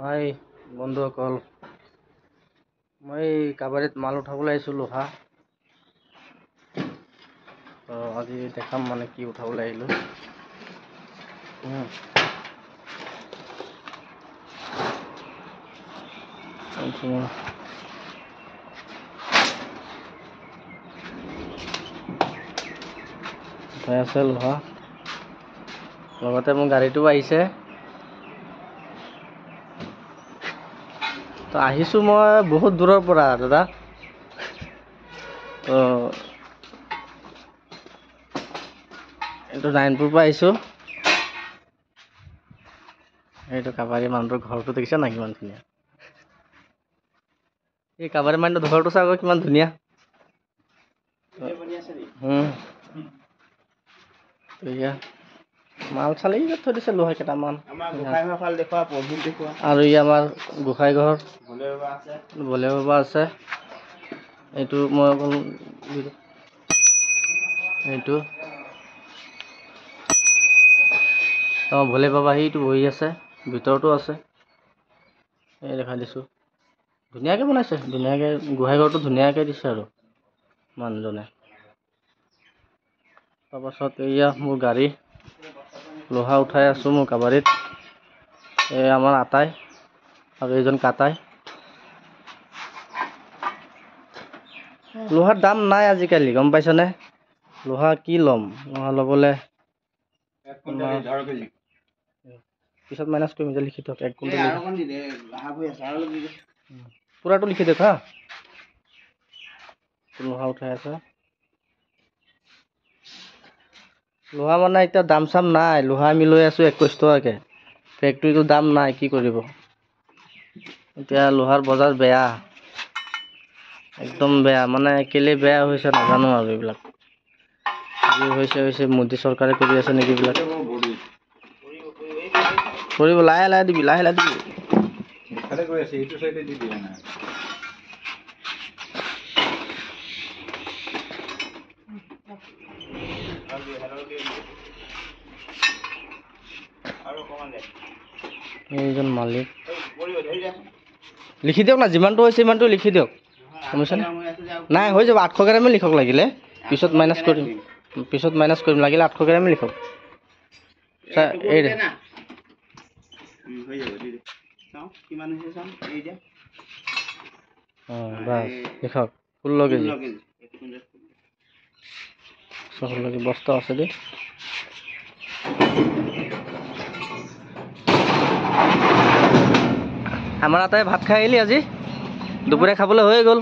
হাই বন্ধুসকল, মই কাবাৰীত মাল উঠাবলৈ আহিছোঁ লোহা। তো আজি দেখাম মানে কি উঠাবলৈ আহিলোঁ। উঠাই আছে লোহা, লগতে মোৰ গাড়ীটোও আহিছে। তো আহিছোঁ মই বহুত দূৰৰ পৰা দাদা। তো এইটো নাৰায়ণপুৰৰ পৰা আহিছোঁ। এইটো কাবাৰী মানুহটোৰ ঘৰটো দেখিছা না কিমান ধুনীয়া। এই কাবাৰী মানুহটোৰ ঘৰটো চাব কিমান ধুনীয়া। মাল চালি থৈ দিছে লোহা কেইটামান। আৰু ই আমাৰ গোসাঁই ঘৰ ভলে বাবা আছে। এইটো মই অকল এইটো ভলে বাবা সেইটো বহি আছে, ভিতৰতো আছে। এই দেখাই দিছোঁ, ধুনীয়াকৈ বনাইছে, ধুনীয়াকৈ গোসাঁই ঘৰটো ধুনীয়াকৈ দিছে আৰু মানুহজনে। তাৰপাছত এয়া মোৰ গাড়ী, লোহা উঠাই আছোঁ মোৰ কাবাৰীত। এই আমাৰ আটাই আৰু এইজন কাটাই। লোহাৰ দাম নাই আজিকালি, গম পাইছনে? লোহা কি ল'ম, লোহা ল'বলৈ পিছত মাইনাছ কৰিম, যে লিখি থক 1 কুইণ্টেল পুৰাটো লিখি দিয়ক হা। লোহা উঠাই আছে। লোহা মানে এতিয়া দাম চাম নাই, লোহা আমি লৈ আছোঁ 21 টকাকৈ। ফেক্টৰীটো দাম নাই, কি কৰিব এতিয়া। লোহাৰ বজাৰ বেয়া, একদম বেয়া। মানে কেলে বেয়া হৈছে নাজানো আৰু। এইবিলাক যি হৈছে মোদী চৰকাৰে কৰি আছে নেকি এইবিলাক। কৰিব লাহে লাহে দিবি, লাহে লাহে দিবি। এইজন মালিক লিখি দিয়ক না, যিমানটো হৈছে সিমানটো লিখি দিয়ক, শুনিছেনে? নাই হৈ যাব, 800 গ্ৰামে লিখক লাগিলে, পিছত মাইনাছ কৰিম, লাগিলে 800 গ্ৰামে লিখক। এই দে বাছ লিখক 16 কেজি। 16 কেজি বস্তা আছে দেই। আমাৰ আটাই ভাত খাই আহিলি আজি, দুপৰীয়া খাবলৈ হৈ গ'ল।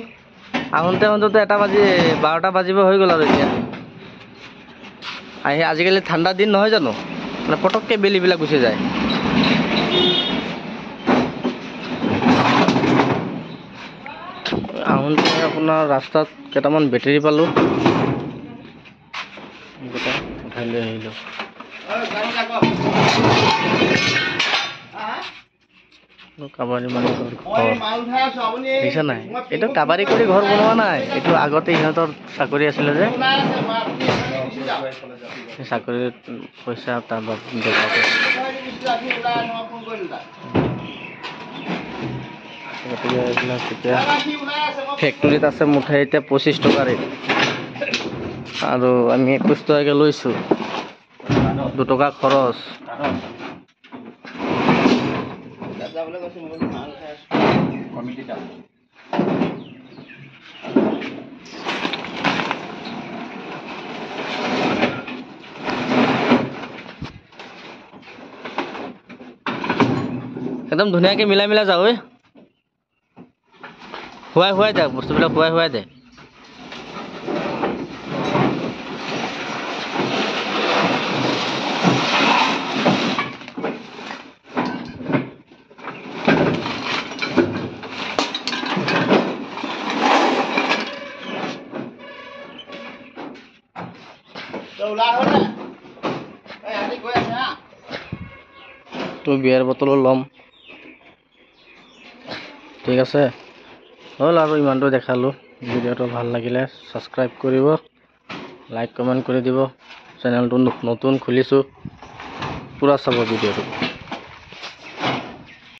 আহোঁতে 12টা বাজিব হৈ গ'ল আৰু এতিয়া আহি। আজিকালি ঠাণ্ডা দিন নহয় জানো, মানে পটককৈ বেলিবিলাক গুচি যায়। আহোঁতে আপোনাৰ ৰাস্তাত কেইটামান বেটেৰী পালোঁ, উঠাই লৈ আহিলোঁ। কাবাৰী মানুহৰ ঘৰ দেখিছা নাই? এইটো কাবাৰী কৰি ঘৰ বনোৱা নাই, এইটো আগতে ইহঁতৰ চাকৰি আছিলে যে, চাকৰিত পইচা তাৰ গতিকে এইবিলাক এতিয়া ফেক্টৰীত আছে মুঠে এতিয়া 25 টকা ৰেট, আৰু আমি 21 টকাকৈ লৈছোঁ। 2 টকা খৰচ। একদম ধুনীয়াকৈ মিলাই যাওঁ। শুৱাই দে বস্তুবিলাক, শুৱাই দে। তো বিয়াৰ বটলো ল'ম, ঠিক আছে। হ'ল আৰু ইমানটো দেখালোঁ। ভিডিঅ'টো ভাল লাগিলে ছাবস্ক্ৰাইব কৰিব, লাইক কমেণ্ট কৰি দিব। চেনেলটো নতুন খুলিছোঁ, পূৰা চাব ভিডিঅ'টো।